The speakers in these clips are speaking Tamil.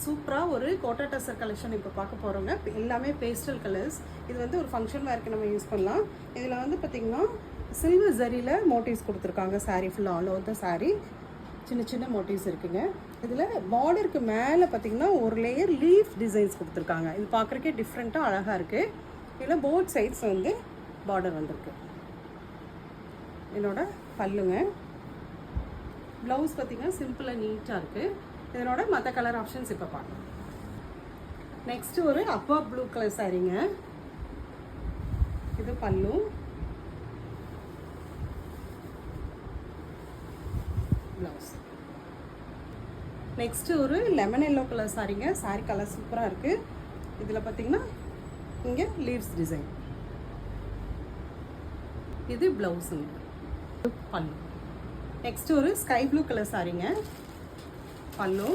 சூப்பராக ஒரு கோட்டா டசர் கலெக்ஷன் இப்போ பார்க்க போகிறோங்க. எல்லாமே பேஸ்டல் கலர்ஸ். இது வந்து ஒரு ஃபங்க்ஷன் வேர்க்கு நம்ம யூஸ் பண்ணலாம். இதில் வந்து பார்த்திங்கன்னா சில்வர் ஜரியில் மோட்டிவ்ஸ் கொடுத்துருக்காங்க. சாரீ ஃபுல்லாக ஆல் ஓவர் த சாரீ சின்ன சின்ன மோட்டிவ்ஸ் இருக்குங்க. இதில் பார்டருக்கு மேலே பார்த்திங்கன்னா ஒரு லேயர் லீஃப் டிசைன்ஸ் கொடுத்துருக்காங்க. இது பார்க்குறக்கே டிஃப்ரெண்ட்டாக அழகாக இருக்குது. இதில் போத் சைட்ஸ் வந்து பார்டர் வந்திருக்கு. என்னோட பல்லுங்க. ப்ளவுஸ் பார்த்திங்கன்னா சிம்பிளாக நீட்டாக இருக்குது. இதனோட மற்ற கலர் ஆப்ஷன்ஸ் இப்போ பார்க்கலாம். நெக்ஸ்ட் ஒரு அப்பா ப்ளூ கலர் சாரீங்க. இது பல்லு. ப்ளவுஸ். நெக்ஸ்ட் ஒரு லெமன் எல்லோ கலர் சாரீங்க. சாரீ கலர் சூப்பராக இருக்குது. இதில் பார்த்தீங்கன்னா இங்கே லீவ்ஸ் டிசைன். இது ப்ளவுஸுங்க. பல்லு. நெக்ஸ்ட் ஒரு ஸ்கை ப்ளூ கலர் சாரீங்க. பல்லு.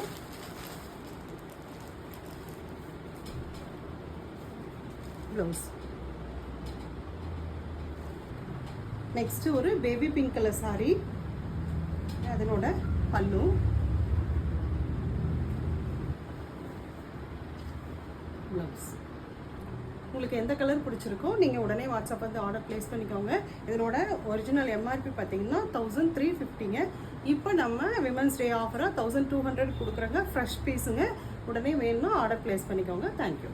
ப்ளவுஸ். நெக்ஸ்ட் ஒரு பேபி பிங்க் கலர் சாரி. அதனோட பல்லு. ப்ளவுஸ். உங்களுக்கு எந்த கலர் பிடிச்சிருக்கோ நீங்கள் உடனே வாட்ஸ்அப் வந்து ஆர்டர் ப்ளேஸ் பண்ணிக்கோங்க. இதனோட ஒரிஜினல் எம்ஆர்பி பார்த்தீங்கன்னா 1350ங்க. இப்போ நம்ம விமன்ஸ் டே ஆஃபராக 1200 கொடுக்குறோங்க. ஃப்ரெஷ் பீஸுங்க. உடனே வேணும்னா ஆர்டர் ப்ளேஸ் பண்ணிக்கோங்க. தேங்க்யூ.